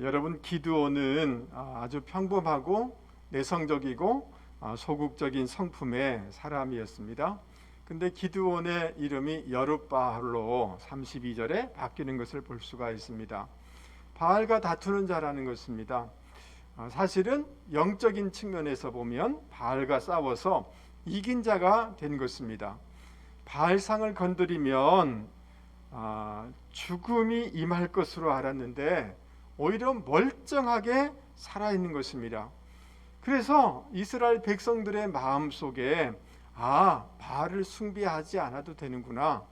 여러분, 기드온은 아주 평범하고 내성적이고 소극적인 성품의 사람이었습니다. 근데 기드온의 이름이 여룻바알로 32절에 바뀌는 것을 볼 수가 있습니다. 바알과 다투는 자라는 것입니다. 사실은 영적인 측면에서 보면 바알과 싸워서 이긴 자가 된 것입니다. 바알상을 건드리면 죽음이 임할 것으로 알았는데 오히려 멀쩡하게 살아있는 것입니다. 그래서 이스라엘 백성들의 마음속에 바알을 숭배하지 않아도 되는구나,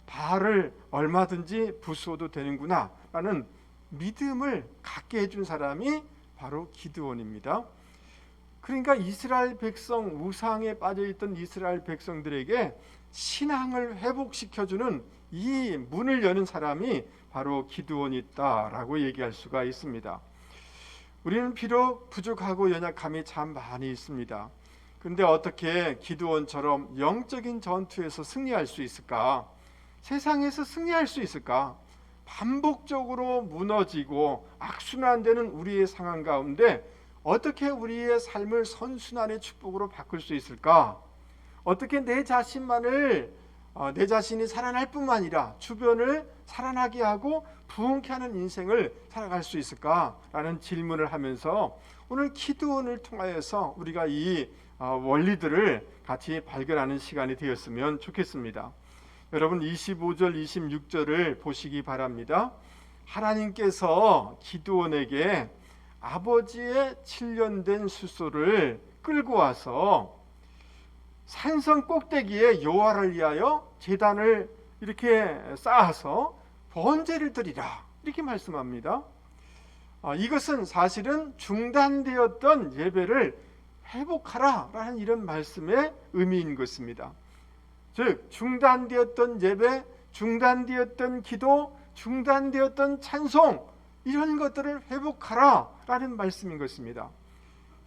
바알을 얼마든지 부수어도 되는구나 라는 믿음을 갖게 해준 사람이 바로 기드온입니다. 그러니까 이스라엘 백성, 우상에 빠져있던 이스라엘 백성들에게 신앙을 회복시켜주는 이 문을 여는 사람이 바로 기드온이다라고 얘기할 수가 있습니다. 우리는 비록 부족하고 연약함이 참 많이 있습니다. 그런데 어떻게 기드온처럼 영적인 전투에서 승리할 수 있을까? 세상에서 승리할 수 있을까? 반복적으로 무너지고 악순환되는 우리의 상황 가운데 어떻게 우리의 삶을 선순환의 축복으로 바꿀 수 있을까? 어떻게 내 자신이 살아날 뿐만 아니라 주변을 살아나게 하고 부흥케 하는 인생을 살아갈 수 있을까라는 질문을 하면서 오늘 기드온을 통하여서 우리가 이 원리들을 같이 발견하는 시간이 되었으면 좋겠습니다. 여러분, 25절 26절을 보시기 바랍니다. 하나님께서 기드온에게 아버지의 7년 된 숫소를 끌고 와서 산성 꼭대기에 여호와를 위하여 제단을 이렇게 쌓아서 번제를 드리라, 이렇게 말씀합니다. 이것은 사실은 중단되었던 예배를 회복하라 라는 이런 말씀의 의미인 것입니다. 즉, 중단되었던 예배, 중단되었던 기도, 중단되었던 찬송, 이런 것들을 회복하라 라는 말씀인 것입니다.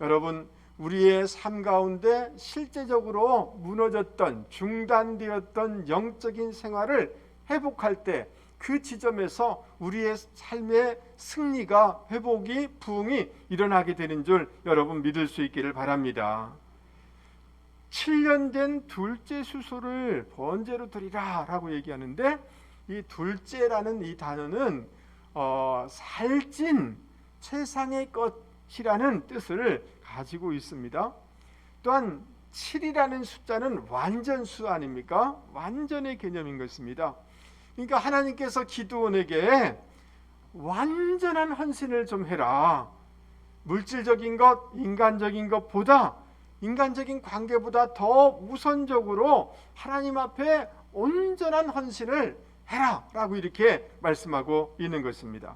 여러분, 우리의 삶 가운데 실제적으로 무너졌던, 중단되었던 영적인 생활을 회복할 때 그 지점에서 우리의 삶의 승리가, 회복이, 부흥이 일어나게 되는 줄 여러분 믿을 수 있기를 바랍니다. 7년 된 둘째 수소를 번제로 드리라 라고 얘기하는데, 이 둘째라는 이 단어는 살찐 최상의 것이라는 뜻을 가지고 있습니다. 또한 7이라는 숫자는 완전수 아닙니까? 완전의 개념인 것입니다. 그러니까 하나님께서 기드온에게 완전한 헌신을 좀 해라. 물질적인 것, 인간적인 것보다, 인간적인 관계보다 더 우선적으로 하나님 앞에 온전한 헌신을 해라 라고 이렇게 말씀하고 있는 것입니다.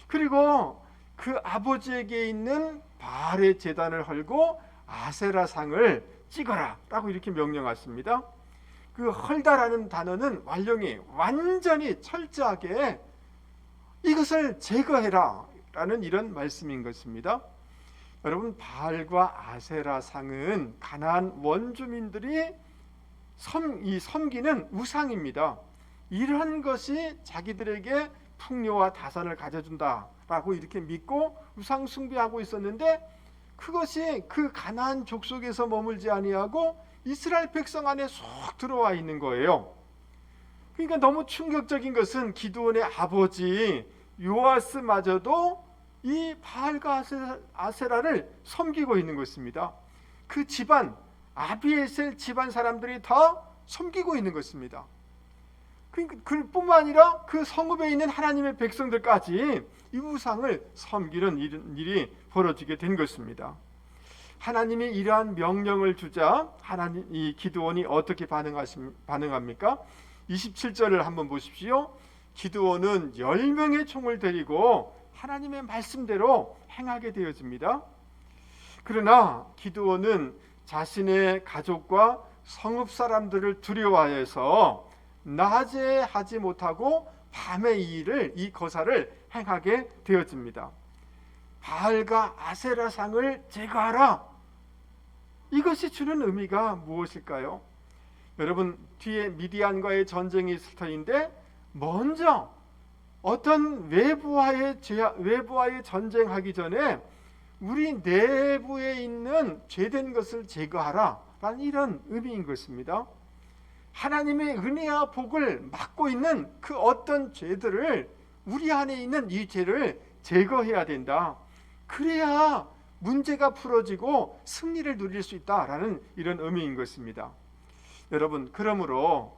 그리고 그 아버지에게 있는 바알의 제단을 헐고 아세라상을 찍어라 라고 이렇게 명령하십니다. 그 헐다라는 단어는 완령이 완전히 철저하게 이것을 제거해라 라는 이런 말씀인 것입니다. 여러분, 바알과 아세라상은 가나안 원주민들이 섬기는 우상입니다. 이러한 것이 자기들에게 풍요와 다산을 가져준다라고 이렇게 믿고 우상 숭배하고 있었는데, 그것이 그 가나안 족속에서 머물지 아니하고 이스라엘 백성 안에 쏙 들어와 있는 거예요. 그러니까 너무 충격적인 것은 기드온의 아버지 요아스마저도 이 바알과 아세라를 섬기고 있는 것입니다. 그 집안, 아비에셀 집안 사람들이 다 섬기고 있는 것입니다. 그뿐만 아니라 그 성읍에 있는 하나님의 백성들까지 이 우상을 섬기는 일이 벌어지게 된 것입니다. 하나님이 이러한 명령을 주자 이 기드온이 어떻게 반응합니까? 27절을 한번 보십시오. 기드온은 10명의 총을 데리고 하나님의 말씀대로 행하게 되어집니다. 그러나 기드온은 자신의 가족과 성읍 사람들을 두려워해서 낮에 하지 못하고 밤에 이 거사를 행하게 되어집니다. 바알과 아세라상을 제거하라. 이것이 주는 의미가 무엇일까요? 여러분, 뒤에 미디안과의 전쟁이 있을 터인데 먼저 어떤 외부와의 전쟁하기 전에 우리 내부에 있는 죄된 것을 제거하라 라는 이런 의미인 것입니다. 하나님의 은혜와 복을 막고 있는 그 어떤 죄들을, 우리 안에 있는 이 죄를 제거해야 된다. 그래야 문제가 풀어지고 승리를 누릴 수 있다라는 이런 의미인 것입니다. 여러분, 그러므로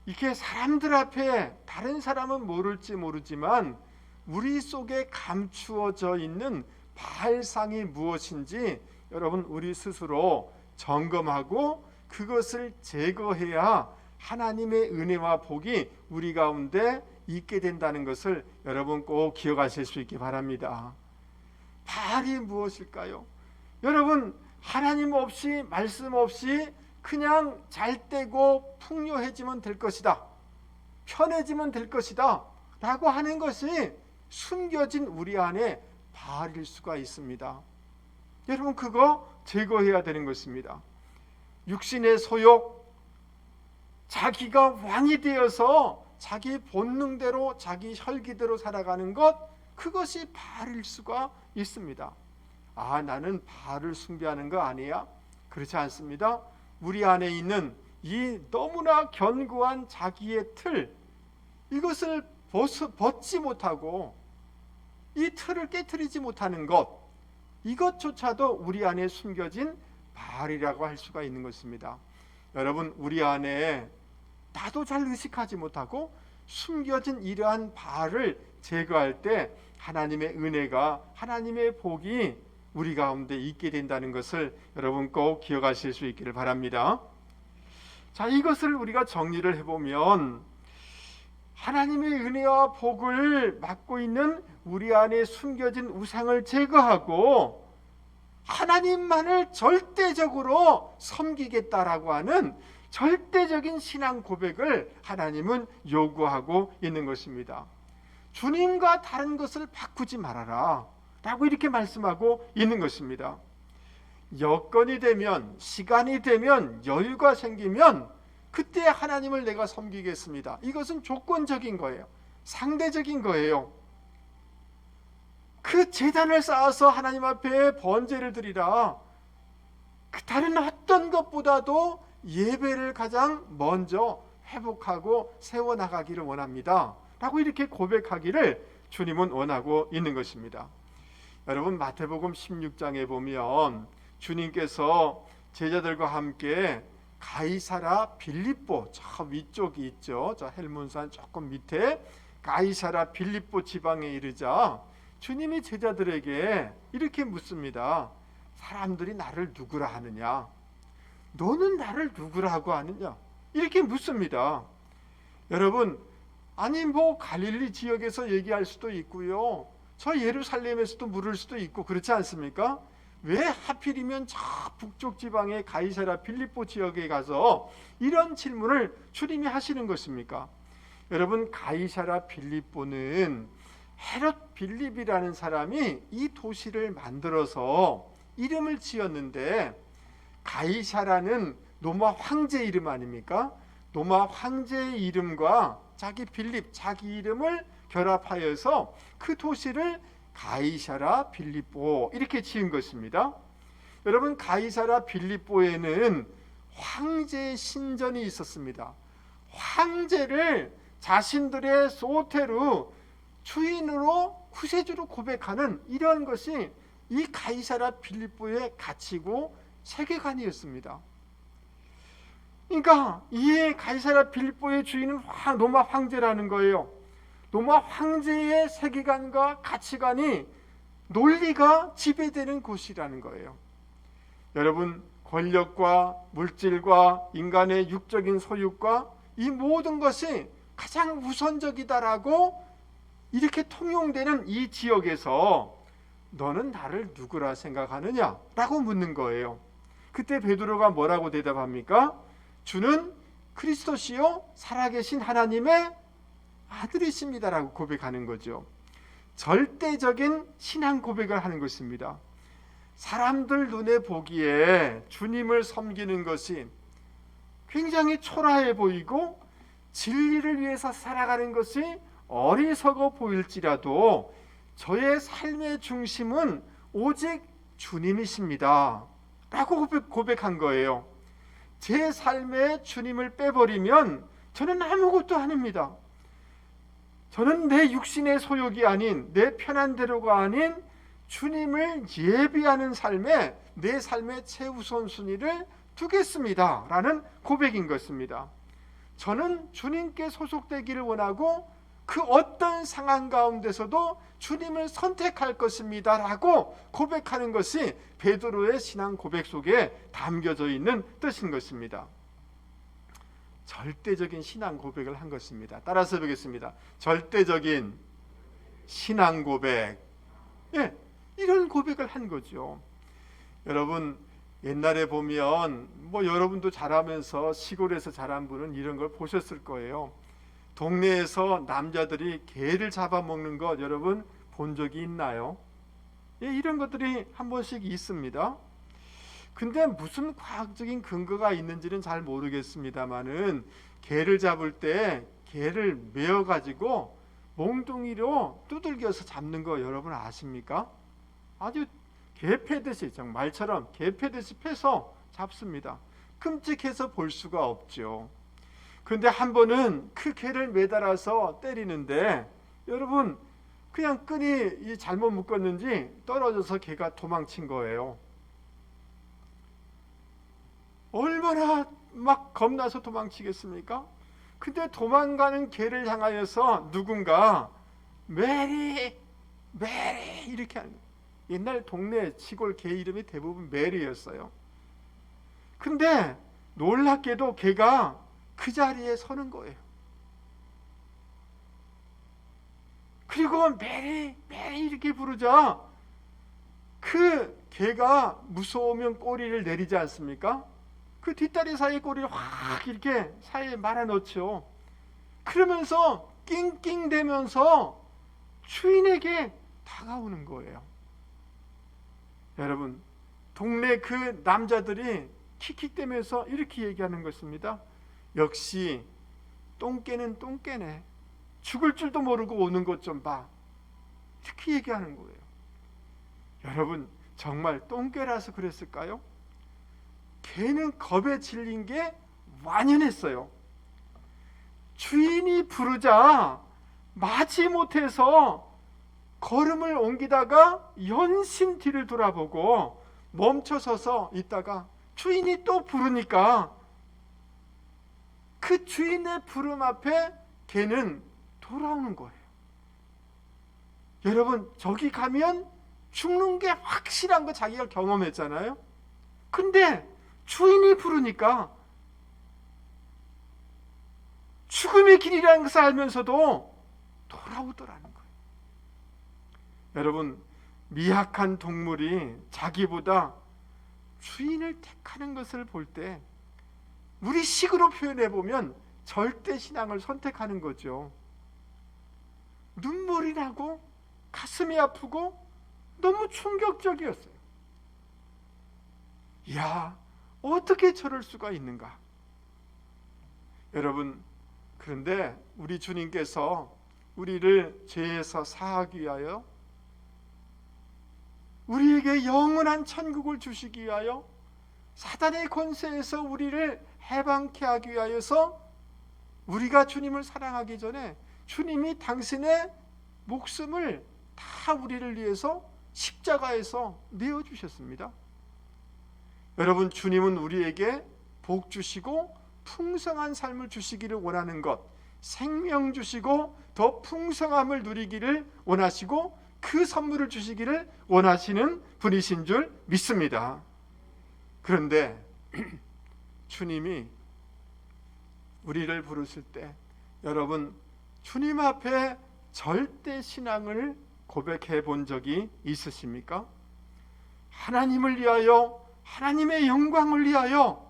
이렇게 사람들 앞에, 다른 사람은 모를지 모르지만 우리 속에 감추어져 있는 바알상이 무엇인지 여러분, 우리 스스로 점검하고 그것을 제거해야 하나님의 은혜와 복이 우리 가운데 있게 된다는 것을 여러분 꼭 기억하실 수 있기 바랍니다. 바알이 무엇일까요? 여러분, 하나님 없이, 말씀 없이 그냥 잘 되고 풍요해지면 될 것이다, 편해지면 될 것이다 라고 하는 것이 숨겨진 우리 안에 바알일 수가 있습니다. 여러분, 그거 제거해야 되는 것입니다. 육신의 소욕, 자기가 왕이 되어서 자기 본능대로, 자기 혈기대로 살아가는 것, 그것이 바알일 수가 있습니다. 아, 나는 바알을 숭배하는 거 아니야? 그렇지 않습니다. 우리 안에 있는 이 너무나 견고한 자기의 틀, 이것을 벗지 못하고 이 틀을 깨트리지 못하는 것, 이것조차도 우리 안에 숨겨진 바알이라고 할 수가 있는 것입니다. 여러분, 우리 안에 나도 잘 의식하지 못하고 숨겨진 이러한 바알을 제거할 때 하나님의 은혜가, 하나님의 복이 우리 가운데 있게 된다는 것을 여러분 꼭 기억하실 수 있기를 바랍니다. 자, 이것을 우리가 정리를 해보면 하나님의 은혜와 복을 맡고 있는 우리 안에 숨겨진 우상을 제거하고 하나님만을 절대적으로 섬기겠다라고 하는 절대적인 신앙 고백을 하나님은 요구하고 있는 것입니다. 주님과 다른 것을 바꾸지 말아라 라고 이렇게 말씀하고 있는 것입니다. 여건이 되면, 시간이 되면, 여유가 생기면 그때 하나님을 내가 섬기겠습니다. 이것은 조건적인 거예요. 상대적인 거예요. 그 제단을 쌓아서 하나님 앞에 번제를 드리라. 그 다른 어떤 것보다도 예배를 가장 먼저 회복하고 세워나가기를 원합니다 라고 이렇게 고백하기를 주님은 원하고 있는 것입니다. 여러분, 마태복음 16장에 보면 주님께서 제자들과 함께 가이사라 빌립보, 저 위쪽이 있죠, 저 헬몬산 조금 밑에 가이사라 빌립보 지방에 이르자 주님이 제자들에게 이렇게 묻습니다. 사람들이 나를 누구라 하느냐? 너는 나를 누구라고 하느냐? 이렇게 묻습니다. 여러분, 아니 뭐 갈릴리 지역에서 얘기할 수도 있고요, 저 예루살렘에서도 물을 수도 있고 그렇지 않습니까? 왜 하필이면 저 북쪽 지방의 가이사라 빌립보 지역에 가서 이런 질문을 주님이 하시는 것입니까? 여러분, 가이사라 빌립보는 헤롯 빌립이라는 사람이 이 도시를 만들어서 이름을 지었는데, 가이사라는 로마 황제 이름 아닙니까? 로마 황제의 이름과 자기 빌립, 자기 이름을 결합하여서 그 도시를 가이사라 빌립보 이렇게 지은 것입니다. 여러분, 가이사라 빌립보에는 황제의 신전이 있었습니다. 황제를 자신들의 소테루, 주인으로, 구세주로 고백하는 이런 것이 이 가이사라 빌립보의 가치고 세계관이었습니다. 그러니까 이 가이사라 빌립보의 주인은 로마 황제라는 거예요. 로마 황제의 세계관과 가치관이, 논리가 지배되는 곳이라는 거예요. 여러분, 권력과 물질과 인간의 육적인 소유과 이 모든 것이 가장 우선적이다라고 이렇게 통용되는 이 지역에서 너는 나를 누구라 생각하느냐? 라고 묻는 거예요. 그때 베드로가 뭐라고 대답합니까? 주는 그리스도시요 살아계신 하나님의 아들이십니다라고 고백하는 거죠. 절대적인 신앙 고백을 하는 것입니다. 사람들 눈에 보기에 주님을 섬기는 것이 굉장히 초라해 보이고 진리를 위해서 살아가는 것이 어리석어 보일지라도 저의 삶의 중심은 오직 주님이십니다 라고 고백한 거예요. 제 삶에 주님을 빼버리면 저는 아무것도 아닙니다. 저는 내 육신의 소욕이 아닌, 내 편한 대로가 아닌 주님을 예비하는 삶에 내 삶의 최우선순위를 두겠습니다 라는 고백인 것입니다. 저는 주님께 소속되기를 원하고 그 어떤 상황 가운데서도 주님을 선택할 것입니다 라고 고백하는 것이 베드로의 신앙 고백 속에 담겨져 있는 뜻인 것입니다. 절대적인 신앙 고백을 한 것입니다. 따라서 보겠습니다. 절대적인 신앙 고백. 예, 이런 고백을 한 거죠. 여러분, 옛날에 보면 여러분도 자라면서 시골에서 자란 분은 이런 걸 보셨을 거예요. 동네에서 남자들이 개를 잡아먹는 것 여러분 본 적이 있나요? 예, 이런 것들이 한 번씩 있습니다. 근데 무슨 과학적인 근거가 있는지는 잘 모르겠습니다만은 개를 잡을 때 개를 메어가지고 몽둥이로 두들겨서 잡는 거 여러분 아십니까? 아주 개 패듯이, 말처럼 개 패듯이 패서 잡습니다. 끔찍해서 볼 수가 없죠. 근데 한 번은 그 개를 매달아서 때리는데 여러분 그냥 끈이 잘못 묶었는지 떨어져서 개가 도망친 거예요. 얼마나 막 겁나서 도망치겠습니까? 근데 도망가는 개를 향하여서 누군가 메리 메리 이렇게 하는 거예요. 옛날 동네 시골 개 이름이 대부분 메리였어요. 근데 놀랍게도 개가 그 자리에 서는 거예요. 그리고 메리 메리 이렇게 부르자 그 개가 무서우면 꼬리를 내리지 않습니까? 그 뒷다리 사이에 꼬리를 확 이렇게 사이에 말아 넣죠. 그러면서 낑낑대면서 주인에게 다가오는 거예요. 여러분, 동네 그 남자들이 킥킥대면서 이렇게 얘기하는 것입니다. 역시 똥개는 똥개네. 죽을 줄도 모르고 오는 것 좀 봐. 이렇게 얘기하는 거예요. 여러분, 정말 똥개라서 그랬을까요? 개는 겁에 질린 게 완연했어요. 주인이 부르자 마지못해서 걸음을 옮기다가 연신 뒤를 돌아보고 멈춰서서 있다가 주인이 또 부르니까 그 주인의 부름 앞에 개는 돌아오는 거예요. 여러분, 저기 가면 죽는 게 확실한 거 자기가 경험했잖아요. 근데 주인이 부르니까 죽음의 길이라는 것을 알면서도 돌아오더라는 거예요. 여러분, 미약한 동물이 자기보다 주인을 택하는 것을 볼 때 우리 식으로 표현해 보면 절대 신앙을 선택하는 거죠. 눈물이 나고 가슴이 아프고 너무 충격적이었어요. 야, 어떻게 저럴 수가 있는가? 여러분, 그런데 우리 주님께서 우리를 죄에서 사하기 위하여 우리에게 영원한 천국을 주시기 위하여 사단의 권세에서 우리를 해방케 하기 위하여서 우리가 주님을 사랑하기 전에 주님이 당신의 목숨을 다 우리를 위해서 십자가에서 내어주셨습니다. 여러분, 주님은 우리에게 복 주시고 풍성한 삶을 주시기를 원하는 것, 생명 주시고 더 풍성함을 누리기를 원하시고 그 선물을 주시기를 원하시는 분이신 줄 믿습니다. 그런데 주님이 우리를 부르실 때 여러분, 주님 앞에 절대 신앙을 고백해 본 적이 있으십니까? 하나님을 위하여, 하나님의 영광을 위하여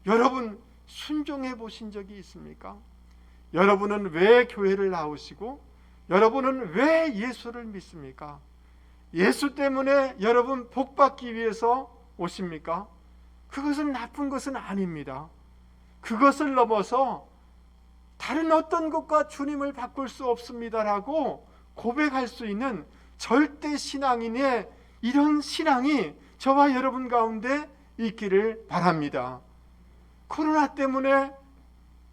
여러분 순종해 보신 적이 있습니까? 여러분은 왜 교회를 나오시고 여러분은 왜 예수를 믿습니까? 예수 때문에 여러분 복 받기 위해서 오십니까? 그것은 나쁜 것은 아닙니다. 그것을 넘어서 다른 어떤 것과 주님을 바꿀 수 없습니다라고 고백할 수 있는 절대 신앙인의 이런 신앙이 저와 여러분 가운데 있기를 바랍니다. 코로나 때문에,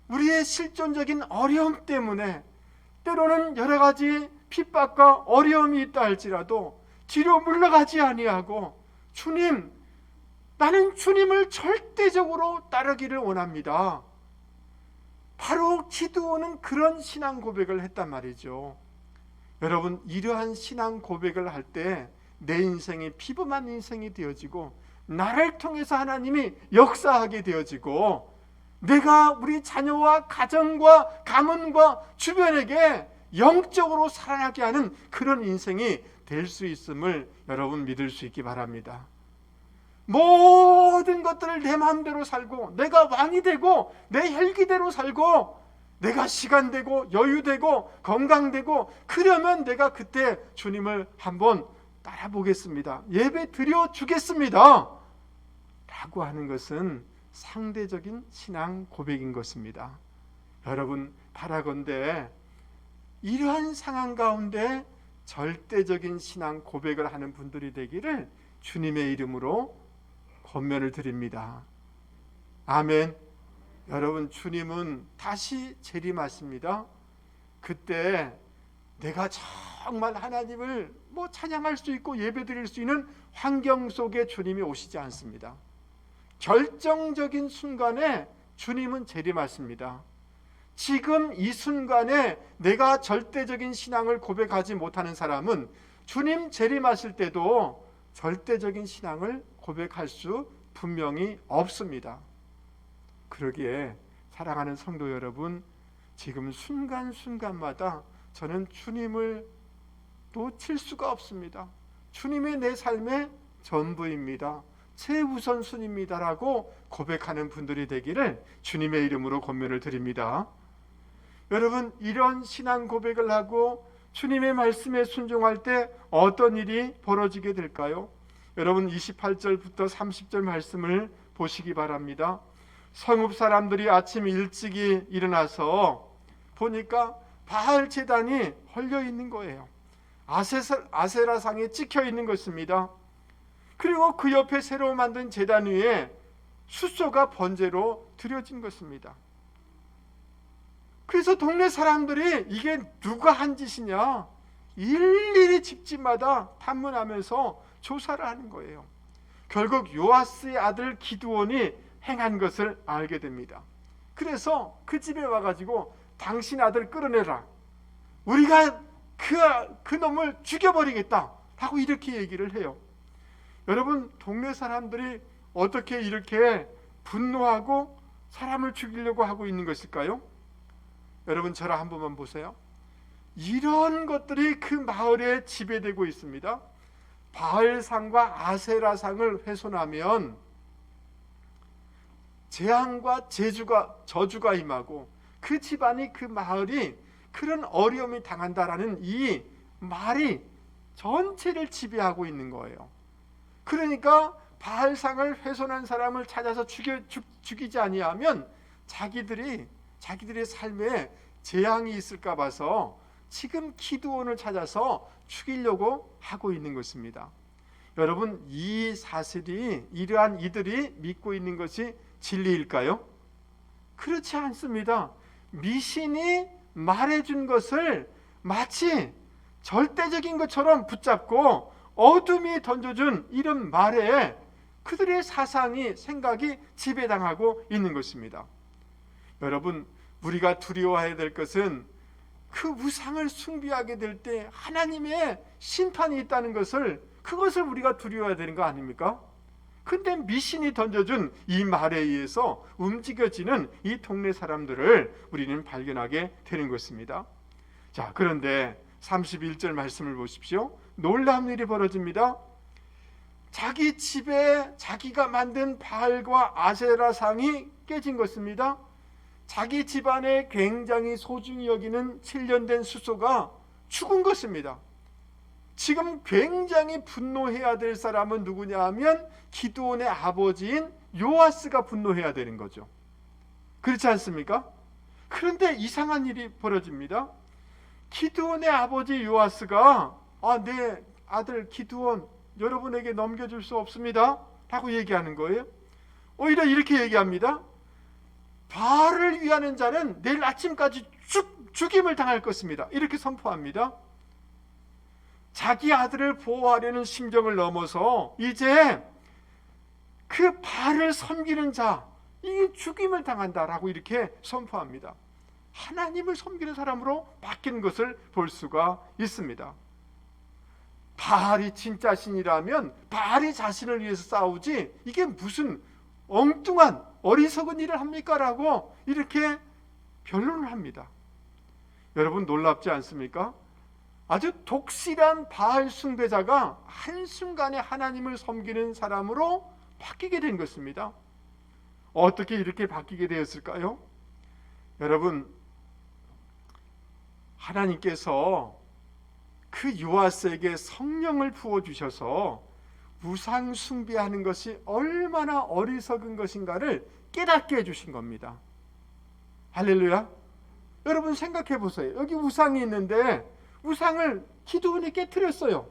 우리의 실존적인 어려움 때문에, 때로는 여러 가지 핍박과 어려움이 있다 할지라도 뒤로 물러가지 아니하고, 주님, 나는 주님을 절대적으로 따르기를 원합니다. 바로 기드온은 그런 신앙 고백을 했단 말이죠. 여러분, 이러한 신앙 고백을 할 때 내 인생이 피범한 인생이 되어지고, 나를 통해서 하나님이 역사하게 되어지고, 내가 우리 자녀와 가정과 가문과 주변에게 영적으로 살아나게 하는 그런 인생이 될 수 있음을 여러분 믿을 수 있기 바랍니다. 모든 것들을 내 마음대로 살고, 내가 왕이 되고 내 혈기대로 살고, 내가 시간 되고 여유 되고 건강되고, 그러면 내가 그때 주님을 한번 따라보겠습니다, 예배 드려 주겠습니다 라고 하는 것은 상대적인 신앙 고백인 것입니다. 여러분, 바라건대 이러한 상황 가운데 절대적인 신앙 고백을 하는 분들이 되기를 주님의 이름으로 권면을 드립니다. 아멘. 여러분, 주님은 다시 재림하십니다. 그때 내가 정말 하나님을 찬양할 수 있고 예배드릴 수 있는 환경 속에 주님이 오시지 않습니다. 결정적인 순간에 주님은 재림하십니다. 지금 이 순간에 내가 절대적인 신앙을 고백하지 못하는 사람은 주님 재림하실 때도 절대적인 신앙을 고백할 수 분명히 없습니다. 그러기에 사랑하는 성도 여러분, 지금 순간순간마다 저는 주님을 놓칠 수가 없습니다. 주님의 내 삶의 전부입니다, 최우선순위입니다라고 고백하는 분들이 되기를 주님의 이름으로 권면을 드립니다. 여러분, 이런 신앙 고백을 하고 주님의 말씀에 순종할 때 어떤 일이 벌어지게 될까요? 여러분, 28절부터 30절 말씀을 보시기 바랍니다. 성읍 사람들이 아침 일찍이 일어나서 보니까 바알 제단이 헐려 있는 거예요. 아세라상에 찍혀 있는 것입니다. 그리고 그 옆에 새로 만든 제단 위에 숫소가 번제로 드려진 것입니다. 그래서 동네 사람들이 이게 누가 한 짓이냐 일일이 집집마다 탐문하면서 조사를 하는 거예요. 결국 요아스의 아들 기드온이 행한 것을 알게 됩니다. 그래서 그 집에 와가지고 당신 아들 끌어내라, 우리가 그 놈을 죽여버리겠다 라고 이렇게 얘기를 해요. 여러분, 동네 사람들이 어떻게 이렇게 분노하고 사람을 죽이려고 하고 있는 것일까요? 여러분, 저를 한 번만 보세요. 이런 것들이 그 마을에 지배되고 있습니다. 바알상과 아세라상을 훼손하면 재앙과 저주가 임하고 그 집안이, 그 마을이 그런 어려움이 당한다라는 이 말이 전체를 지배하고 있는 거예요. 그러니까 바알상을 훼손한 사람을 찾아서 죽이지 아니하면 자기들의 삶에 재앙이 있을까 봐서 지금 기드온을 찾아서 죽이려고 하고 있는 것입니다. 여러분, 이 사실이, 이러한 이들이 믿고 있는 것이 진리일까요? 그렇지 않습니다. 미신이 말해준 것을 마치 절대적인 것처럼 붙잡고 어둠이 던져준 이런 말에 그들의 사상이, 생각이 지배당하고 있는 것입니다. 여러분, 우리가 두려워해야 될 것은 그 우상을 숭배하게 될 때 하나님의 심판이 있다는 것을, 그것을 우리가 두려워해야 되는 거 아닙니까? 근데 미신이 던져준 이 말에 의해서 움직여지는 이 동네 사람들을 우리는 발견하게 되는 것입니다. 자, 그런데 31절 말씀을 보십시오. 놀라운 일이 벌어집니다. 자기 집에 자기가 만든 바알과 아세라상이 깨진 것입니다. 자기 집안에 굉장히 소중히 여기는 7년 된 숫소가 죽은 것입니다. 지금 굉장히 분노해야 될 사람은 누구냐 하면 기드온의 아버지인 요아스가 분노해야 되는 거죠. 그렇지 않습니까? 그런데 이상한 일이 벌어집니다. 기드온의 아버지 요아스가 내 아들 기드온 여러분에게 넘겨줄 수 없습니다 라고 얘기하는 거예요. 오히려 이렇게 얘기합니다. 바알을 위하는 자는 내일 아침까지 죽임을 당할 것입니다. 이렇게 선포합니다. 자기 아들을 보호하려는 심정을 넘어서 이제 그 바알을 섬기는 자, 이 죽임을 당한다라고 이렇게 선포합니다. 하나님을 섬기는 사람으로 바뀐 것을 볼 수가 있습니다. 바알이 진짜 신이라면 바알이 자신을 위해서 싸우지 이게 무슨 엉뚱한 어리석은 일을 합니까? 라고 이렇게 변론을 합니다. 여러분 놀랍지 않습니까? 아주 독실한 바알 숭배자가 한순간에 하나님을 섬기는 사람으로 바뀌게 된 것입니다. 어떻게 이렇게 바뀌게 되었을까요? 여러분, 하나님께서 그 요아스에게 성령을 부어주셔서 우상 숭배하는 것이 얼마나 어리석은 것인가를 깨닫게 해주신 겁니다. 할렐루야. 여러분 생각해 보세요. 여기 우상이 있는데 우상을 기드온이 깨트렸어요.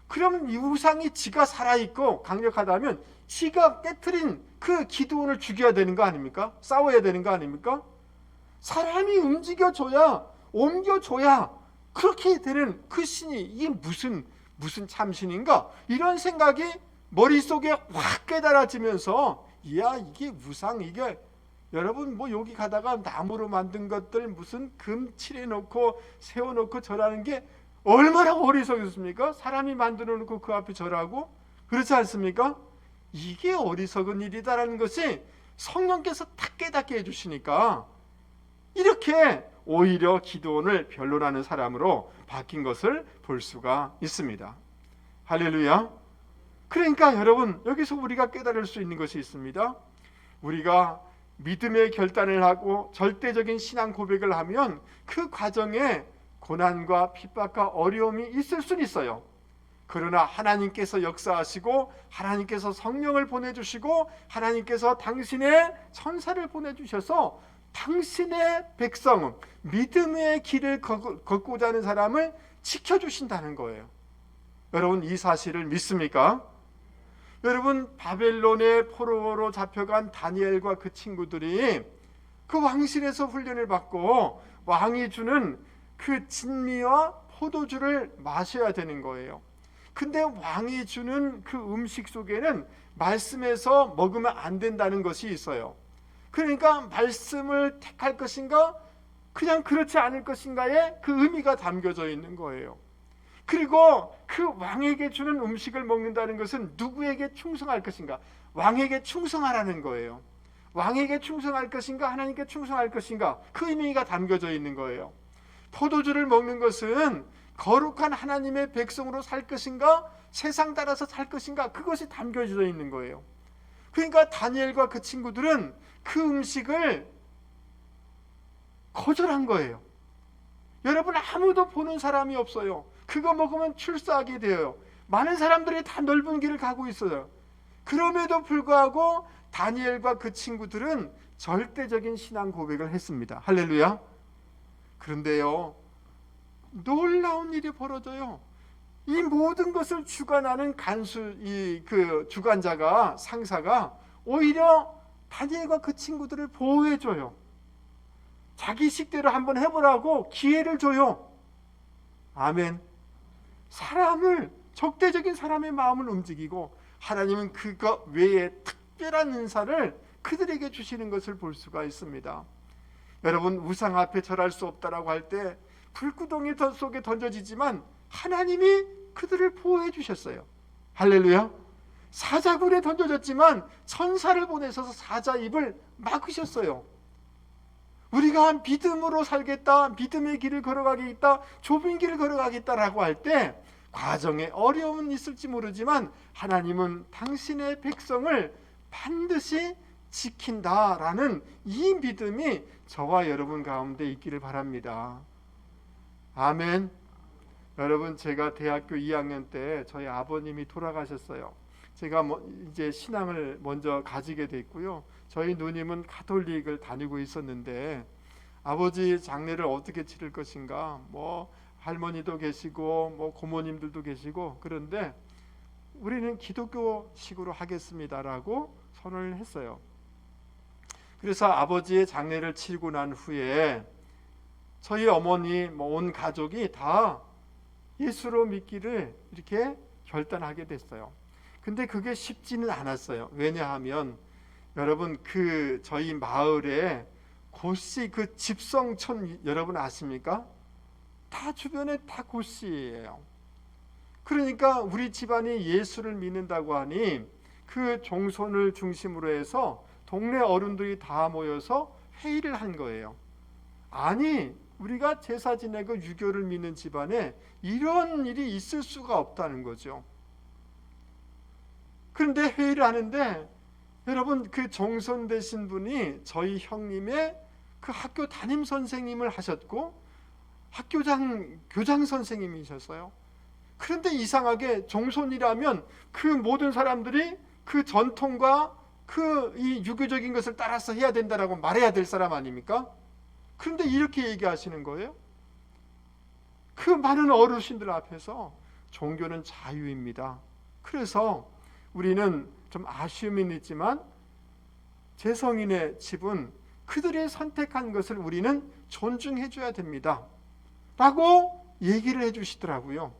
그러면 이 우상이 지가 살아있고 강력하다면 지가 깨트린 그 기드온을 죽여야 되는 거 아닙니까? 싸워야 되는 거 아닙니까? 사람이 움직여줘야, 옮겨줘야 그렇게 되는 그 신이 이게 무슨 참신인가? 이런 생각이 머릿속에 확 깨달아지면서 이야 이게 우상, 이게 여러분 뭐 여기 가다가 나무로 만든 것들 무슨 금 칠해놓고 세워놓고 절하는 게 얼마나 어리석습니까? 사람이 만들어 놓고 그 앞에 절하고, 그렇지 않습니까? 이게 어리석은 일이다라는 것이 성령께서 딱 깨닫게 해주시니까 이렇게 오히려 기드온을 변론하는 사람으로 바뀐 것을 볼 수가 있습니다. 할렐루야. 그러니까 여러분 여기서 우리가 깨달을 수 있는 것이 있습니다. 우리가 믿음의 결단을 하고 절대적인 신앙 고백을 하면 그 과정에 고난과 핍박과 어려움이 있을 수는 있어요. 그러나 하나님께서 역사하시고 하나님께서 성령을 보내주시고 하나님께서 당신의 천사를 보내주셔서 당신의 백성, 믿음의 길을 걷고자 하는 사람을 지켜주신다는 거예요. 여러분 이 사실을 믿습니까? 여러분 바벨론의 포로로 잡혀간 다니엘과 그 친구들이 그 왕실에서 훈련을 받고 왕이 주는 그 진미와 포도주를 마셔야 되는 거예요. 근데 왕이 주는 그 음식 속에는 말씀에서 먹으면 안 된다는 것이 있어요. 그러니까 말씀을 택할 것인가 그냥 그렇지 않을 것인가에 그 의미가 담겨져 있는 거예요. 그리고 그 왕에게 주는 음식을 먹는다는 것은 누구에게 충성할 것인가? 왕에게 충성하라는 거예요. 왕에게 충성할 것인가? 하나님께 충성할 것인가? 그 의미가 담겨져 있는 거예요. 포도주를 먹는 것은 거룩한 하나님의 백성으로 살 것인가? 세상 따라서 살 것인가? 그것이 담겨져 있는 거예요. 그러니까 다니엘과 그 친구들은 그 음식을 거절한 거예요. 여러분 아무도 보는 사람이 없어요. 그거 먹으면 출사하게 돼요. 많은 사람들이 다 넓은 길을 가고 있어요. 그럼에도 불구하고 다니엘과 그 친구들은 절대적인 신앙 고백을 했습니다. 할렐루야. 그런데요 놀라운 일이 벌어져요. 이 모든 것을 주관하는 그 주관자가, 상사가 오히려 다니엘과 그 친구들을 보호해줘요. 자기 식대로 한번 해보라고 기회를 줘요. 아멘. 사람을, 적대적인 사람의 마음을 움직이고 하나님은 그것 외에 특별한 은사를 그들에게 주시는 것을 볼 수가 있습니다. 여러분 우상 앞에 절할 수 없다라고 할 때 불구덩이 속에 던져지지만 하나님이 그들을 보호해 주셨어요. 할렐루야. 사자굴에 던져졌지만 천사를 보내셔서 사자 입을 막으셨어요. 우리가 믿음으로 살겠다, 믿음의 길을 걸어가겠다, 좁은 길을 걸어가겠다라고 할 때 과정에 어려움은 있을지 모르지만 하나님은 당신의 백성을 반드시 지킨다라는 이 믿음이 저와 여러분 가운데 있기를 바랍니다. 아멘. 여러분 제가 대학교 2학년 때 저희 아버님이 돌아가셨어요. 제가 이제 신앙을 먼저 가지게 됐고요. 저희 누님은 가톨릭을 다니고 있었는데 아버지 장례를 어떻게 치를 것인가. 뭐 할머니도 계시고 뭐 고모님들도 계시고, 그런데 우리는 기독교식으로 하겠습니다라고 선언을 했어요. 그래서 아버지의 장례를 치르고 난 후에 저희 어머니 온 가족이 다 예수로 믿기를 이렇게 결단하게 됐어요. 근데 그게 쉽지는 않았어요. 왜냐하면 여러분, 그 저희 마을에 고씨, 그 집성촌 여러분 아십니까? 다 주변에 다 고씨예요. 그러니까 우리 집안이 예수를 믿는다고 하니 그 종손을 중심으로 해서 동네 어른들이 다 모여서 회의를 한 거예요. 아니, 우리가 제사 지내고 유교를 믿는 집안에 이런 일이 있을 수가 없다는 거죠. 그런데 회의를 하는데 여러분, 그 종손 되신 분이 저희 형님의 그 학교 담임 선생님을 하셨고 교장 선생님이셨어요. 그런데 이상하게 종손이라면 그 모든 사람들이 그 전통과 그 이 유교적인 것을 따라서 해야 된다라고 말해야 될 사람 아닙니까? 그런데 이렇게 얘기하시는 거예요. 그 많은 어르신들 앞에서 종교는 자유입니다. 그래서 우리는 좀 아쉬움은 있지만 재성인의 집은 그들이 선택한 것을 우리는 존중해 줘야 됩니다 라고 얘기를 해 주시더라고요.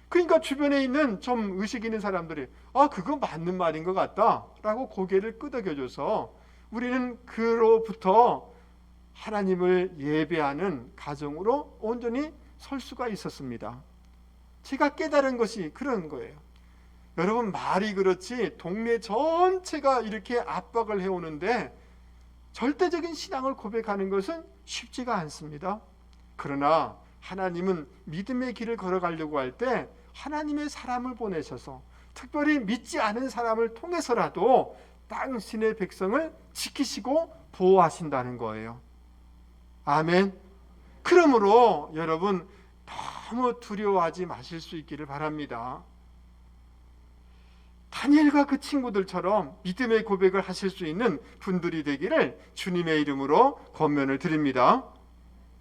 그러니까 주변에 있는 좀 의식 있는 사람들이 그거 맞는 말인 것 같다 라고 고개를 끄덕여줘서 우리는 그로부터 하나님을 예배하는 가정으로 온전히 설 수가 있었습니다. 제가 깨달은 것이 그런 거예요. 여러분, 말이 그렇지 동네 전체가 이렇게 압박을 해오는데 절대적인 신앙을 고백하는 것은 쉽지가 않습니다. 그러나 하나님은 믿음의 길을 걸어가려고 할 때 하나님의 사람을 보내셔서 특별히 믿지 않은 사람을 통해서라도 당신의 백성을 지키시고 보호하신다는 거예요. 아멘. 그러므로 여러분, 너무 두려워하지 마실 수 있기를 바랍니다. 다니엘과 그 친구들처럼 믿음의 고백을 하실 수 있는 분들이 되기를 주님의 이름으로 권면을 드립니다.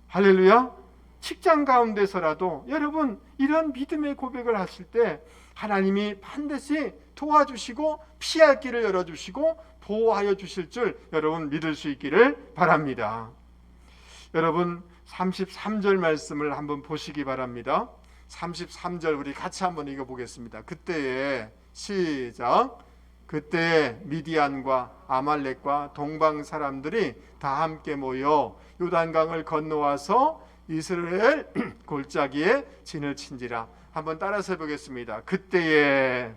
할렐루야. 직장 가운데서라도 여러분, 이런 믿음의 고백을 하실 때 하나님이 반드시 도와주시고 피할 길을 열어주시고 보호하여 주실 줄 여러분 믿을 수 있기를 바랍니다. 여러분, 33절 말씀을 한번 보시기 바랍니다. 33절 우리 같이 한번 읽어보겠습니다. 그때에 시작. 그때 미디안과 아말렉과 동방 사람들이 다 함께 모여 요단강을 건너와서 이스라엘 골짜기에 진을 친지라. 한번 따라서 해보겠습니다. 그때에,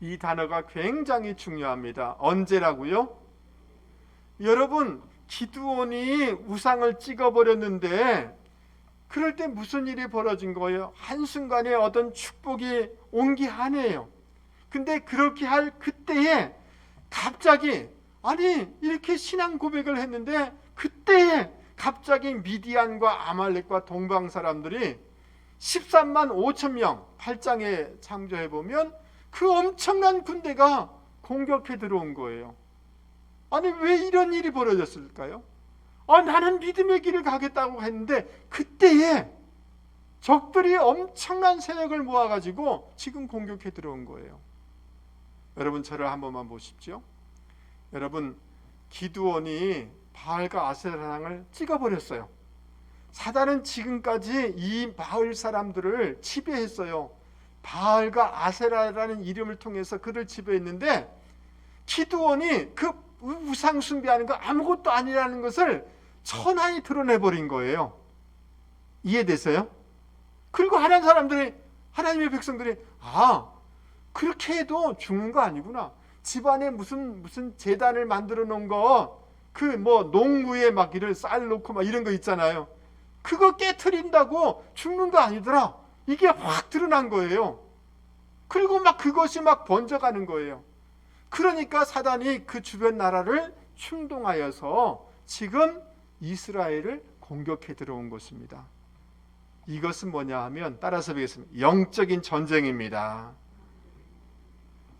이 단어가 굉장히 중요합니다. 언제라고요? 여러분, 기드온이 우상을 찍어버렸는데 그럴 때 무슨 일이 벌어진 거예요? 한순간에 어떤 축복이 온 게 아니에요. 근데 그렇게 할 그때에 갑자기, 아니 이렇게 신앙 고백을 했는데 그때에 갑자기 미디안과 아말렉과 동방 사람들이 13만 5천 명, 8장에 창조해 보면 그 엄청난 군대가 공격해 들어온 거예요. 아니 왜 이런 일이 벌어졌을까요? 나는 믿음의 길을 가겠다고 했는데 그때에 적들이 엄청난 세력을 모아가지고 지금 공격해 들어온 거예요. 여러분, 저를 한 번만 보십시오. 여러분, 기드온이 바알과 아세라상을 찍어버렸어요. 사단은 지금까지 이 마을 사람들을 지배했어요. 바알과 아세라라는 이름을 통해서 그를 지배했는데 기드온이 그 우상 숭배하는 거 아무것도 아니라는 것을 천하히 드러내버린 거예요. 이해되세요? 그리고 하나님의 백성들이 그렇게 해도 죽는 거 아니구나. 집안에 무슨 제단을 만들어 놓은 거, 그 농구에 막 이런 쌀 놓고 막 이런 거 있잖아요. 그거 깨트린다고 죽는 거 아니더라. 이게 확 드러난 거예요. 그리고 막 그것이 막 번져가는 거예요. 그러니까 사단이 그 주변 나라를 충동하여서 지금 이스라엘을 공격해 들어온 것입니다. 이것은 뭐냐 하면, 따라서 보겠습니다. 영적인 전쟁입니다.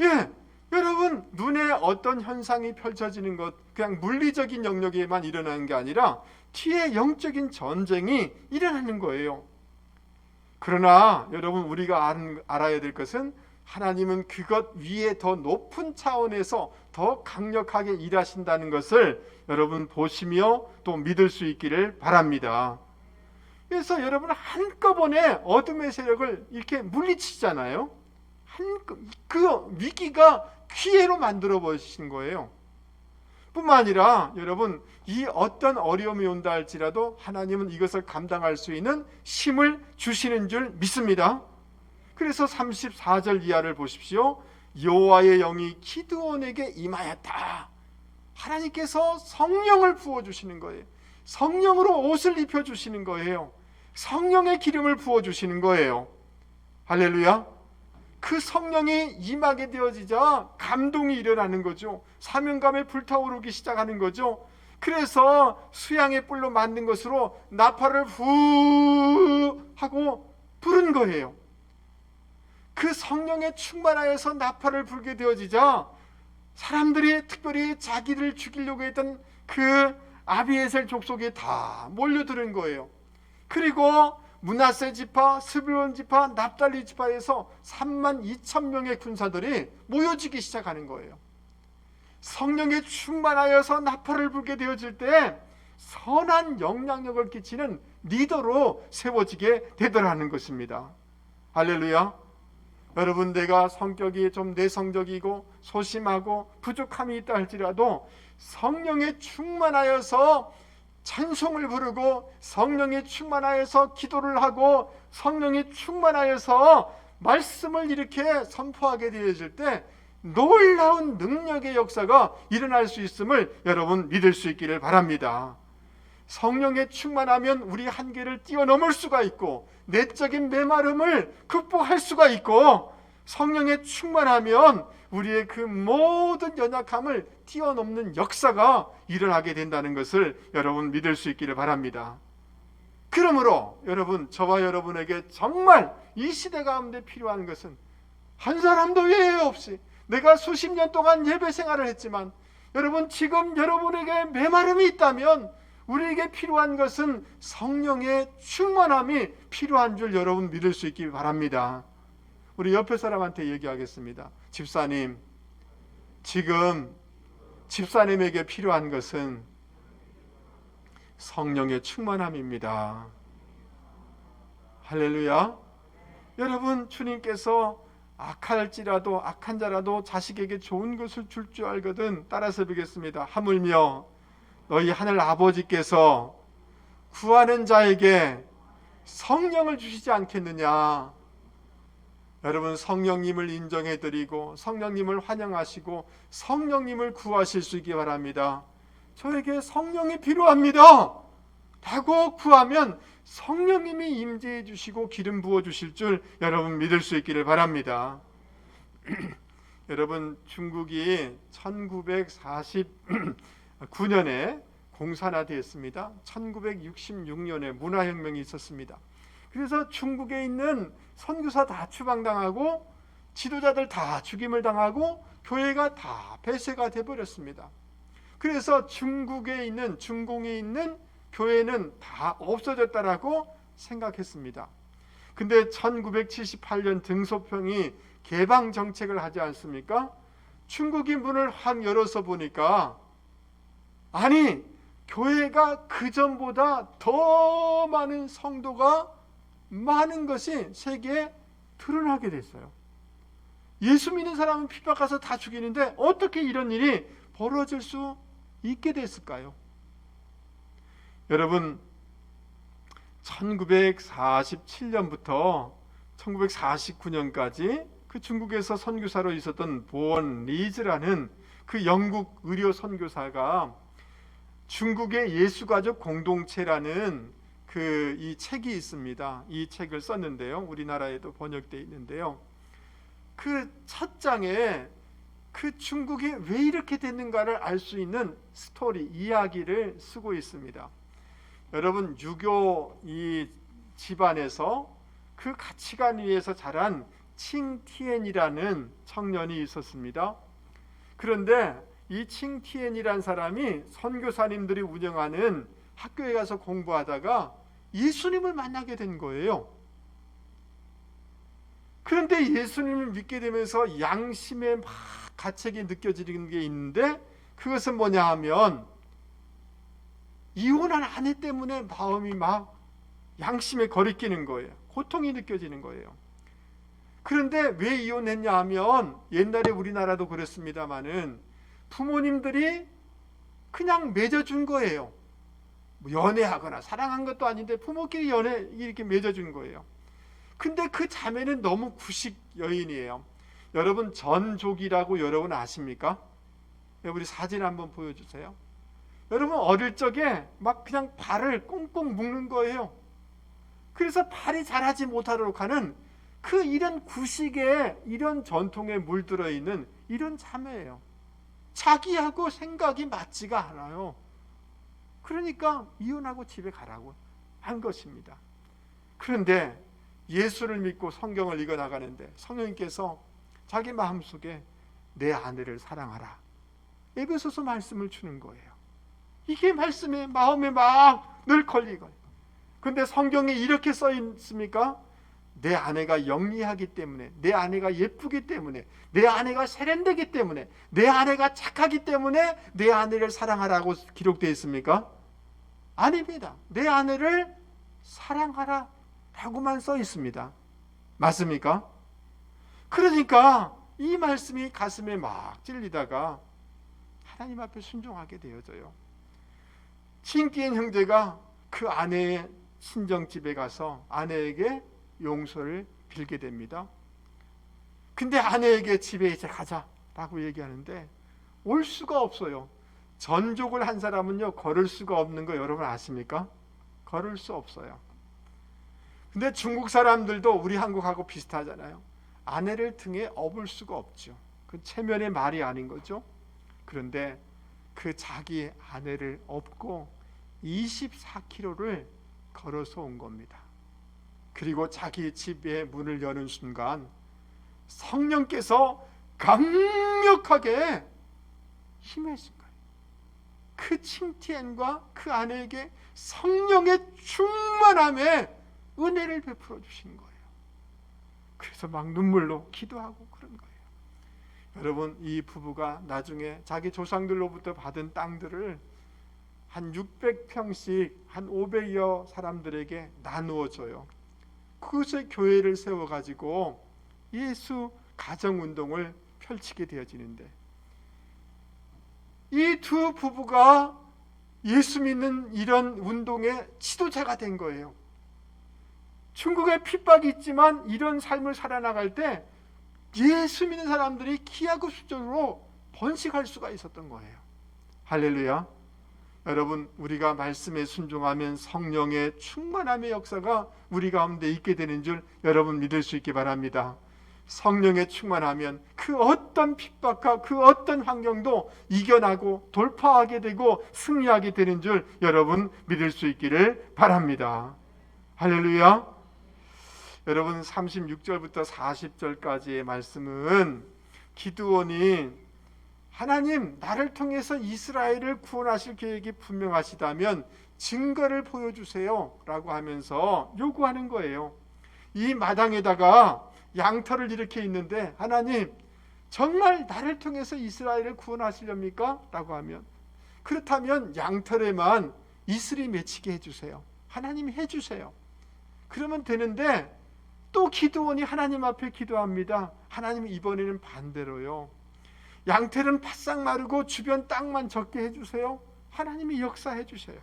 예, 여러분 여러분, 눈에 어떤 현상이 펼쳐지는 것, 그냥 물리적인 영역에만 일어나는 게 아니라 뒤에 영적인 전쟁이 일어나는 거예요. 그러나 여러분, 우리가 알아야 될 것은 하나님은 그것 위에 더 높은 차원에서 더 강력하게 일하신다는 것을 여러분 보시며 또 믿을 수 있기를 바랍니다. 그래서 여러분, 한꺼번에 어둠의 세력을 이렇게 물리치잖아요. 그 위기가 기회로 만들어 버리신 거예요. 뿐만 아니라 여러분, 이 어떤 어려움이 온다 할지라도 하나님은 이것을 감당할 수 있는 힘을 주시는 줄 믿습니다. 그래서 34절 이하를 보십시오. 여호와의 영이 기드온에게 임하였다. 하나님께서 성령을 부어주시는 거예요. 성령으로 옷을 입혀주시는 거예요. 성령의 기름을 부어주시는 거예요. 할렐루야. 그 성령이 임하게 되어지자 감동이 일어나는 거죠. 사명감에 불타오르기 시작하는 거죠. 그래서 수양의 뿔로 만든 것으로 나팔을 후 하고 부른 거예요. 그 성령에 충만하여서 나팔을 불게 되어지자 사람들이 특별히 자기를 죽이려고 했던 그 아비에셀 족속에 다 몰려드는 거예요. 그리고 므낫세 지파, 스불론 지파, 납달리 지파에서 32,000명의 군사들이 모여지기 시작하는 거예요. 성령에 충만하여서 나팔을 불게 되어질 때 선한 영향력을 끼치는 리더로 세워지게 되더라는 것입니다. 할렐루야. 여러분, 내가 성격이 좀 내성적이고 소심하고 부족함이 있다 할지라도 성령에 충만하여서 찬송을 부르고 성령에 충만하여서 기도를 하고 성령에 충만하여서 말씀을 이렇게 선포하게 되어질 때 놀라운 능력의 역사가 일어날 수 있음을 여러분 믿을 수 있기를 바랍니다. 성령에 충만하면 우리 한계를 뛰어넘을 수가 있고 내적인 메마름을 극복할 수가 있고 성령에 충만하면 우리의 그 모든 연약함을 뛰어넘는 역사가 일어나게 된다는 것을 여러분 믿을 수 있기를 바랍니다. 그러므로 여러분, 저와 여러분에게 정말 이 시대 가운데 필요한 것은 한 사람도 예외 없이 내가 수십 년 동안 예배 생활을 했지만 여러분, 지금 여러분에게 메마름이 있다면 우리에게 필요한 것은 성령의 충만함이 필요한 줄 여러분 믿을 수 있기 바랍니다. 우리 옆에 사람한테 얘기하겠습니다. 집사님, 지금 집사님에게 필요한 것은 성령의 충만함입니다. 할렐루야. 여러분, 주님께서 악한 자라도 자식에게 좋은 것을 줄 줄 알거든. 따라서 보겠습니다. 하물며 너희 하늘 아버지께서 구하는 자에게 성령을 주시지 않겠느냐. 여러분, 성령님을 인정해드리고 성령님을 환영하시고 성령님을 구하실 수 있기 바랍니다. 저에게 성령이 필요합니다 라고 구하면 성령님이 임재해 주시고 기름 부어 주실 줄 여러분 믿을 수 있기를 바랍니다. 여러분, 중국이 1949년에 공산화되었습니다. 1966년에 문화혁명이 있었습니다. 그래서 중국에 있는 선교사 다 추방당하고 지도자들 다 죽임을 당하고 교회가 다 폐쇄가 되어버렸습니다. 그래서 중공에 있는 교회는 다 없어졌다라고 생각했습니다. 근데 1978년 등소평이 개방 정책을 하지 않습니까? 중국이 문을 확 열어서 보니까 아니, 교회가 그전보다 더 많은 성도가 많은 것이 세계에 드러나게 됐어요. 예수 믿는 사람은 핍박가서 다 죽이는데 어떻게 이런 일이 벌어질 수 있게 됐을까요? 여러분, 1947년부터 1949년까지 그 중국에서 선교사로 있었던 보원 리즈라는 그 영국 의료 선교사가 중국의 예수가족 공동체라는 이 책이 있습니다. 이 책을 썼는데요. 우리나라에도 번역되어 있는데요. 그 첫 장에 그 중국이 왜 이렇게 됐는가를 알 수 있는 스토리, 이야기를 쓰고 있습니다. 여러분, 유교 이 집안에서 그 가치관 위에서 자란 칭티엔이라는 청년이 있었습니다. 그런데 이 칭티엔이라는 사람이 선교사님들이 운영하는 학교에 가서 공부하다가 예수님을 만나게 된 거예요. 그런데 예수님을 믿게 되면서 양심의 막 가책이 느껴지는 게 있는데, 그것은 뭐냐 하면 이혼한 아내 때문에 마음이 막 양심에 거리끼는 거예요. 고통이 느껴지는 거예요. 그런데 왜 이혼했냐 하면, 옛날에 우리나라도 그랬습니다마는 부모님들이 그냥 맺어준 거예요. 연애하거나 사랑한 것도 아닌데 부모끼리 이렇게 맺어준 거예요. 근데 그 자매는 너무 구식 여인이에요. 여러분, 전족이라고 여러분 아십니까? 우리 사진 한번 보여주세요. 여러분, 어릴 적에 막 그냥 발을 꽁꽁 묶는 거예요. 그래서 발이 자라지 못하도록 하는 이런 구식에, 이런 전통에 물들어 있는 이런 자매예요. 자기하고 생각이 맞지가 않아요. 그러니까 이혼하고 집에 가라고 한 것입니다. 그런데 예수를 믿고 성경을 읽어 나가는데 성령님께서 자기 마음속에 내 아내를 사랑하라, 에베소서 말씀을 주는 거예요. 이게 말씀에 마음에 막 늘 걸리고. 그런데 성경에 이렇게 써 있습니까? 내 아내가 영리하기 때문에, 내 아내가 예쁘기 때문에, 내 아내가 세련되기 때문에, 내 아내가 착하기 때문에 내 아내를 사랑하라고 기록되어 있습니까? 아닙니다. 내 아내를 사랑하라 라고만 써 있습니다. 맞습니까? 그러니까 이 말씀이 가슴에 막 찔리다가 하나님 앞에 순종하게 되어져요. 칭티엔 형제가 그 아내의 친정집에 가서 아내에게 용서를 빌게 됩니다. 근데 아내에게 집에 이제 가자라고 얘기하는데 올 수가 없어요. 전족을 한 사람은요, 걸을 수가 없는 거 여러분 아십니까? 걸을 수 없어요. 근데 중국 사람들도 우리 한국하고 비슷하잖아요. 아내를 등에 업을 수가 없죠. 그 체면의 말이 아닌 거죠. 그런데 그 자기 아내를 업고 24km를 걸어서 온 겁니다. 그리고 자기 집의 문을 여는 순간 성령께서 강력하게 힘내신 거예요. 그 칭티엔과 그 아내에게 성령의 충만함에 은혜를 베풀어 주신 거예요. 그래서 막 눈물로 기도하고 그런 거예요. 여러분, 이 부부가 나중에 자기 조상들로부터 받은 땅들을 한 600평씩 한 500여 사람들에게 나누어 줘요. 그것에 교회를 세워가지고 예수 가정운동을 펼치게 되어지는데, 이 두 부부가 예수 믿는 이런 운동의 지도자가 된 거예요. 중국에 핍박이 있지만 이런 삶을 살아나갈 때 예수 믿는 사람들이 기하급수적으로 번식할 수가 있었던 거예요. 할렐루야. 여러분, 우리가 말씀에 순종하면 성령의 충만함의 역사가 우리 가운데 있게 되는 줄 여러분 믿을 수 있기 바랍니다. 성령에 충만하면 그 어떤 핍박과 그 어떤 환경도 이겨나고 돌파하게 되고 승리하게 되는 줄 여러분 믿을 수 있기를 바랍니다. 할렐루야. 여러분, 36절부터 40절까지의 말씀은 기드온이 하나님, 나를 통해서 이스라엘을 구원하실 계획이 분명하시다면 증거를 보여주세요 라고 하면서 요구하는 거예요. 이 마당에다가 양털을 이렇게 있는데, 하나님, 정말 나를 통해서 이스라엘을 구원하시렵니까? 라고 하면, 그렇다면 양털에만 이슬이 맺히게 해주세요. 하나님이 해주세요. 그러면 되는데, 또 기드온이 하나님 앞에 기도합니다. 하나님, 이번에는 반대로요. 양털은 바싹 마르고 주변 땅만 적게 해주세요. 하나님이 역사해 주세요.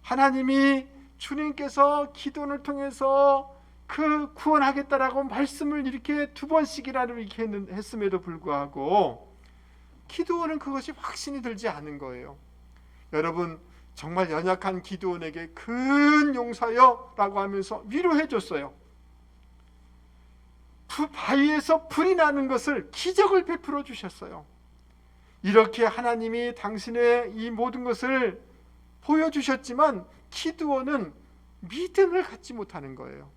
하나님이 주님께서 기도를 통해서 그 구원하겠다라고 말씀을 이렇게 두 번씩이라도 이렇게 했음에도 불구하고 기드온은 그것이 확신이 들지 않은 거예요. 여러분, 정말 연약한 기드온에게 큰 용사여 라고 하면서 위로해 줬어요. 바위에서 불이 나는 것을, 기적을 베풀어 주셨어요. 이렇게 하나님이 당신의 이 모든 것을 보여주셨지만 기드온은 믿음을 갖지 못하는 거예요.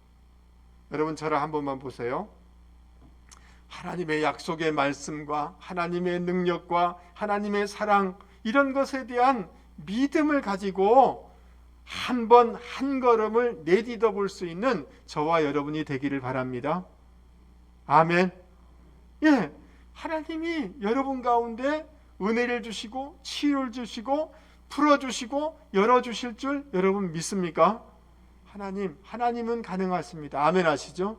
여러분, 저를 한 번만 보세요. 하나님의 약속의 말씀과 하나님의 능력과 하나님의 사랑, 이런 것에 대한 믿음을 가지고 한 번 한 걸음을 내딛어 볼 수 있는 저와 여러분이 되기를 바랍니다. 아멘. 예, 하나님이 여러분 가운데 은혜를 주시고 치유를 주시고 풀어주시고 열어주실 줄 여러분 믿습니까? 하나님은 가능하십니다. 아멘 하시죠?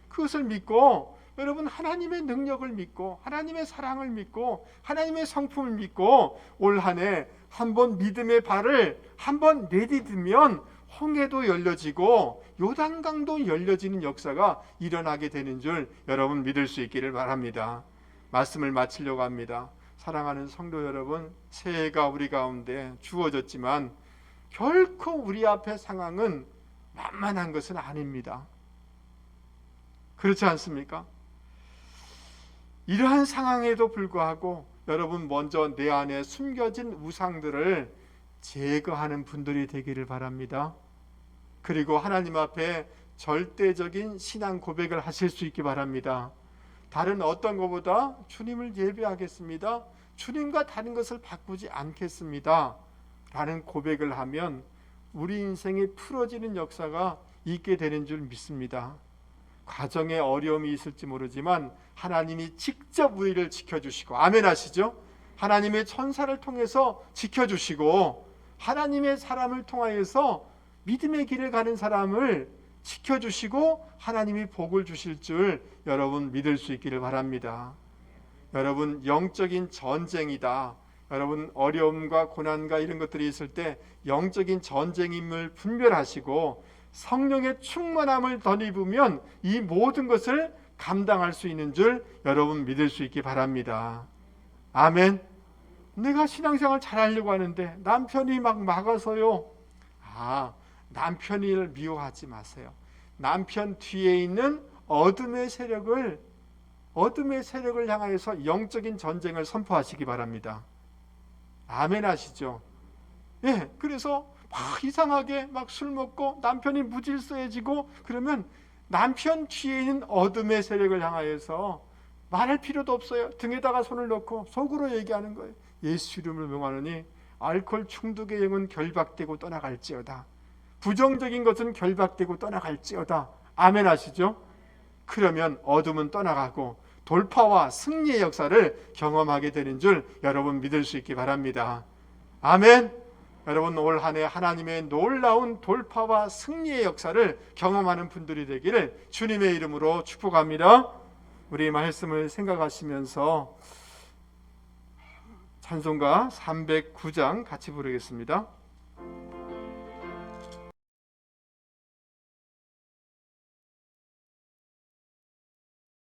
그것을 믿고 여러분 하나님의 능력을 믿고 하나님의 사랑을 믿고 하나님의 성품을 믿고 올 한 해 한번 믿음의 발을 한번 내딛으면 홍해도 열려지고 요단강도 열려지는 역사가 일어나게 되는 줄 여러분 믿을 수 있기를 바랍니다. 말씀을 마치려고 합니다. 사랑하는 성도 여러분, 새해가 우리 가운데 주어졌지만 결코 우리 앞의 상황은 만만한 것은 아닙니다. 그렇지 않습니까? 이러한 상황에도 불구하고 여러분 먼저 내 안에 숨겨진 우상들을 제거하는 분들이 되기를 바랍니다. 그리고 하나님 앞에 절대적인 신앙 고백을 하실 수 있기 바랍니다. 다른 어떤 것보다 주님을 예배하겠습니다. 주님과 다른 것을 바꾸지 않겠습니다. 라는 고백을 하면 우리 인생이 풀어지는 역사가 있게 되는 줄 믿습니다. 과정에 어려움이 있을지 모르지만 하나님이 직접 우리를 지켜주시고, 아멘 하시죠? 하나님의 천사를 통해서 지켜주시고 하나님의 사람을 통하여서 믿음의 길을 가는 사람을 지켜주시고 하나님이 복을 주실 줄 여러분 믿을 수 있기를 바랍니다. 여러분 영적인 전쟁이다. 여러분 어려움과 고난과 이런 것들이 있을 때 영적인 전쟁임을 분별하시고 성령의 충만함을 덧입으면 이 모든 것을 감당할 수 있는 줄 여러분 믿을 수 있기 바랍니다. 아멘. 내가 신앙생활 잘하려고 하는데 남편이 막 막아서요. 남편을 미워하지 마세요. 남편 뒤에 있는 어둠의 세력을 향하여서 영적인 전쟁을 선포하시기 바랍니다. 아멘 하시죠? 예, 그래서 막 이상하게 막 술 먹고 남편이 무질서해지고 그러면 남편 뒤에 있는 어둠의 세력을 향하여서 말할 필요도 없어요. 등에다가 손을 넣고 속으로 얘기하는 거예요. 예수 이름을 명하노니 알코올 중독의 영은 결박되고 떠나갈지어다. 부정적인 것은 결박되고 떠나갈지어다. 아멘 하시죠? 그러면 어둠은 떠나가고 돌파와 승리의 역사를 경험하게 되는 줄 여러분 믿을 수 있기 바랍니다. 아멘. 여러분 올 한 해 하나님의 놀라운 돌파와 승리의 역사를 경험하는 분들이 되기를 주님의 이름으로 축복합니다. 우리 말씀을 생각하시면서 찬송가 309장 같이 부르겠습니다.